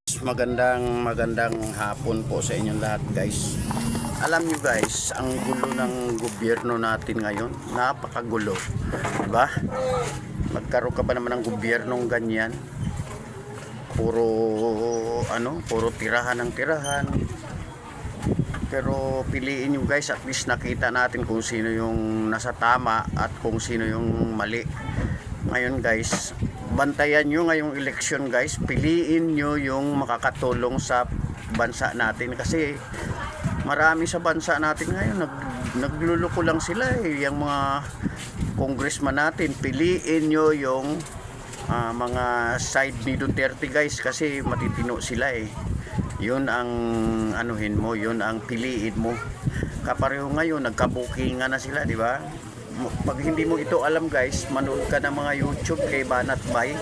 Magandang hapon po sa inyong lahat, guys. Alam nyo, guys, ang gulo ng gobyerno natin ngayon, napakagulo, diba? Magkaroon ka ba naman ng gobyernong ganyan? Puro tirahan ng tirahan. Pero piliin nyo, guys, at least nakita natin kung sino yung nasa tama at kung sino yung mali. Ngayon, guys, bantayan nyo ngayong eleksyon, guys. Piliin nyo yung makakatulong sa bansa natin, kasi marami sa bansa natin ngayon nagluluko lang sila yung mga congressman natin. Piliin nyo yung mga side ni Duterte, guys, kasi matitino sila yun ang anuhin mo, yun ang piliin mo. Kapareho ngayon nagkabukingan na sila, di ba? Pag hindi mo ito alam, guys, manood ka ng mga YouTube kay Banat Bay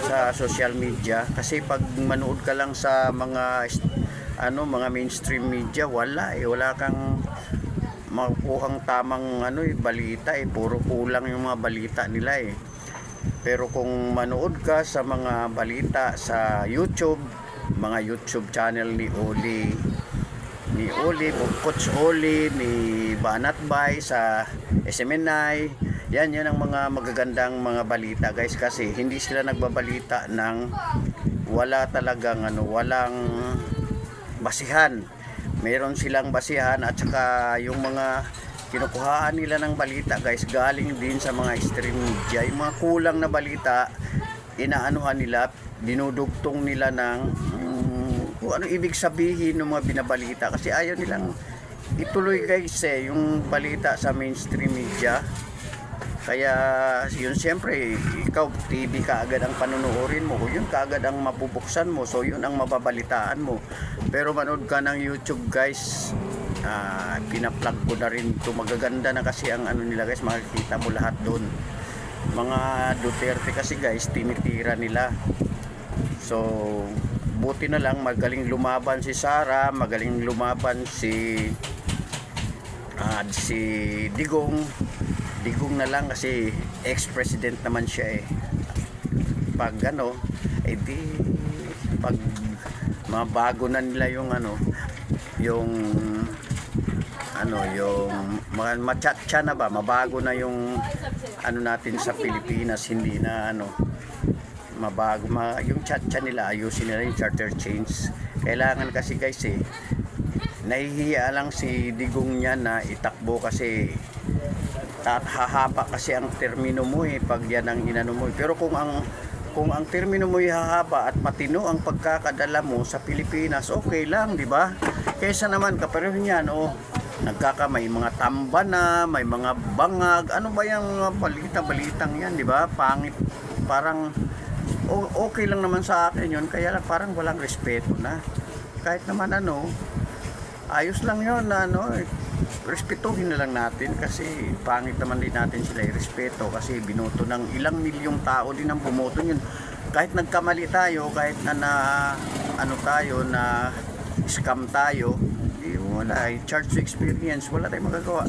sa social media, kasi pag manood ka lang sa mga mainstream media, wala kang makukuhang tamang balita puro kulang yung mga balita nila Pero kung manood ka sa mga balita sa YouTube, mga YouTube channel ni Coach Oli, ni Banat Bay sa SMNI, yan ang mga magagandang mga balita, guys, kasi hindi sila nagbabalita ng walang basihan. Meron silang basihan, at saka yung mga kinukuhaan nila ng balita, guys, galing din sa mga stream media. Yung mga kulang na balita, inaanuhan nila, dinudugtong nila ng kung ano ibig sabihin ng mga binabalita, kasi ayaw nilang ituloy, guys, yung balita sa mainstream media. Kaya yun, siyempre ikaw TV ka agad ang panunuorin mo, yun kaagad ang mabubuksan mo, so yun ang mababalitaan mo. Pero manood ka ng YouTube, guys, pinaplug ko na rin ito, magaganda na kasi ang nila, guys, makikita mo lahat doon. Mga Duterte kasi, guys, tinitira nila. So buti na lang magaling lumaban si Sara, magaling lumaban si Digong na lang, kasi ex-president naman siya Pag pag mabago na nila yung machatcha na ba, mabago na yung natin sa Pilipinas, hindi na mabago yung chatcha nila, ayusin nila yung charter change. Kailangan kasi, guys, nahihiya lang si Digong niya na itakbo, kasi hahaba kasi ang termino mo pag yan ang inano mo. Pero kung ang termino mo hahaba at matino ang pagkakadala mo sa Pilipinas, okay lang, di ba? Kaysa naman kapareho niyan, may mga tamba na, may mga bangag, ano ba yung mga balitang yan, di ba? Pangit, parang okay lang naman sa akin yun, kaya lang parang walang respeto na. Kahit naman ayos lang yun na respetuhin na lang natin, kasi pangit naman din natin sila respeto, kasi binoto ng ilang milyong tao din ang bumoto yun. Kahit nagkamali tayo, kahit na scam tayo, wala, charge to experience, wala tayong magagawa.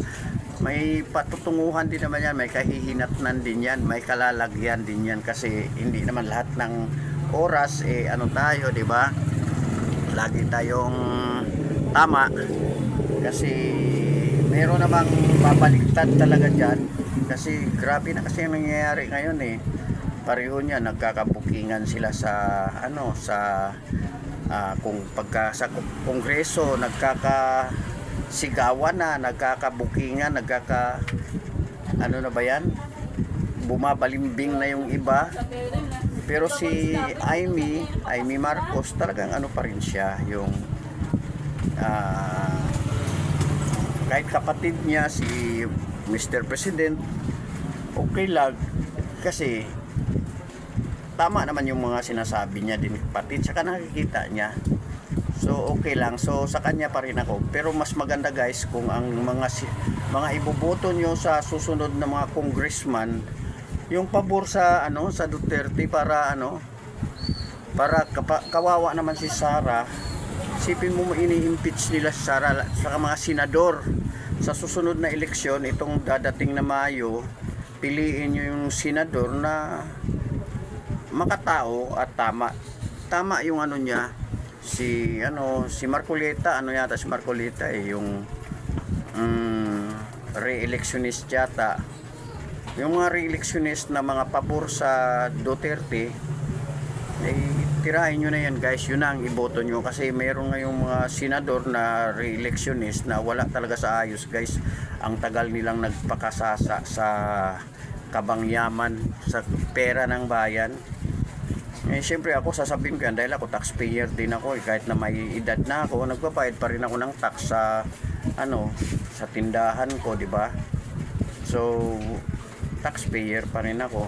May patutunguhan din naman yan, may kahihinatnan din yan, may kalalagyan din yan, kasi hindi naman lahat ng oras tayo, di ba? Lagi tayong tama, kasi meron namang babaliktad talaga dyan, kasi grabe na kasi ang nangyayari ngayon pareho niya, nagkakabukingan sila sa sa kongreso, nagkakasigawan na, nagkakabukingan, bumabalimbing na yung iba. Pero si Amy Marcos talagang pa rin siya, yung kahit kapatid niya si Mr. President, okay lang, kasi tama naman yung mga sinasabi niya din kapatid, saka nakikita niya, so okay lang. So sa kanya pa rin ako, pero mas maganda, guys, kung ang mga iboboto nyo sa susunod na mga congressman yung pabor sa sa Duterte, para kawawa naman si Sara. Sipin mo, ini-impeach nila si Sara, sa mga senador sa susunod na eleksyon, itong dadating na Mayo. Piliin nyo yung senador na makatao at tama. tama yung ano niya, si Marcoleta, ano yata si Marcoleta yung re-electionist yata. Yung mga re-electionist na mga pabor sa Duterte, tirahin nyo na yan guys, yun na ang iboto nyo, kasi mayroon ngayong mga senador na re-electionist na wala talaga sa ayos guys. Ang tagal nilang nagpakasasa sa kabangyaman, sa pera ng bayan. Siyempre ako sasabihin ko yan dahil ako taxpayer din ako, kahit na may edad na ako, nagbabayad pa rin ako ng tax sa sa tindahan ko, di ba? So taxpayer pa rin ako.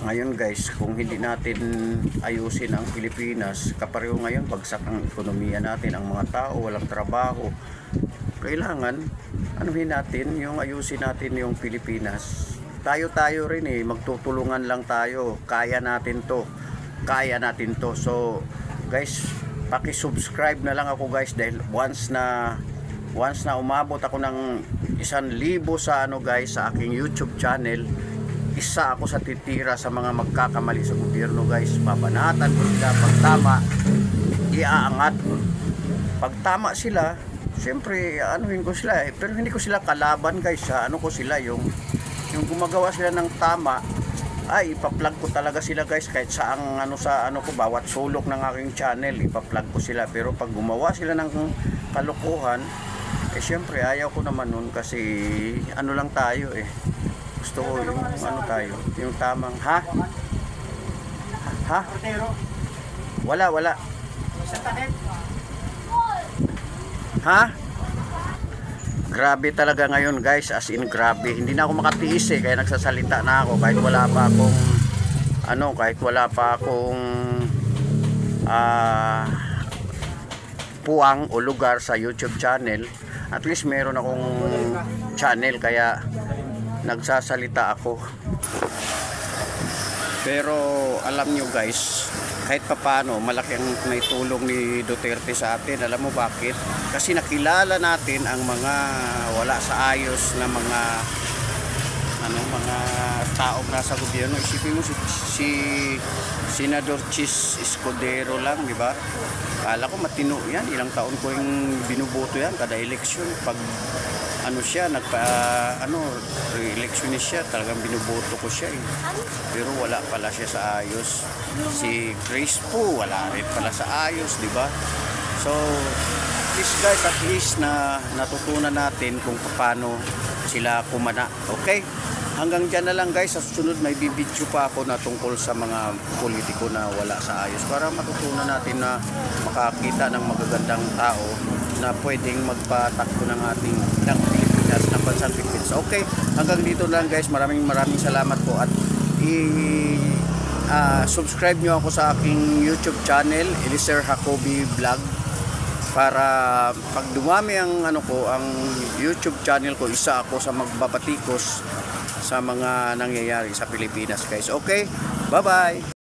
Ngayon guys, kung hindi natin ayusin ang Pilipinas, kapareho ngayon bagsak ang ekonomiya natin, ang mga tao walang trabaho. Kailangan anuhin natin yung ayusin natin yung Pilipinas. Tayo rin magtutulungan lang tayo. Kaya natin to. So guys, paki-subscribe na lang ako guys, dahil once na umabot ako ng 1,000 sa guys, sa aking YouTube channel, isa ako sa titira sa mga magkakamali sa gobyerno guys. Babanatan ko sila, pag tama iaangat. Pag tama sila, siyempre anuhin ko sila pero hindi ko sila kalaban guys. Ko sila yung gumagawa sila ng tama, ay ipa-plug ko talaga sila guys, kahit saang ko, bawat sulok ng aking channel ipa-plug ko sila. Pero pag gumawa sila ng kalokohan, siyempre ayaw ko naman nun, kasi lang tayo gusto ko yung tayo, yung tamang wala grabe talaga ngayon guys, as in grabe, hindi na ako makatiis kaya nagsasalita na ako, kahit wala pa akong puwang o lugar sa YouTube channel. At least meron akong channel, kaya nagsasalita ako. Pero alam nyo guys, kahit papaano malaki ang naitulong ni Duterte sa atin. Alam mo bakit? Kasi nakilala natin ang mga wala sa ayos na mga taong nasa gobyerno. Isipin mo si Senador Chis Escudero lang, di ba? Kala ko matino yan, ilang taon ko yung binuboto yan kada eleksyon. Pag re-electionist siya, talagang binuboto ko siya Pero wala pala siya sa ayos. Si Grace po, wala rin pala sa ayos, di ba? So please guys, at least na natutunan natin kung paano sila kumana. Okay? Hanggang dyan na lang guys. Sa susunod may bibidyo pa ako na tungkol sa mga politiko na wala sa ayos, para matutunan natin na makakita ng magagandang tao na pwedeng magpatakbo ng ating Pilipinas, ng bansang Pilipinas. Okay, hanggang dito lang guys. Maraming salamat po, at subscribe nyo ako sa aking YouTube channel, Eliezer Jacoby Vlog, para pag dumami ang ang YouTube channel ko, isa ako sa magbabatikos sa mga nangyayari sa Pilipinas guys. Okay, bye bye.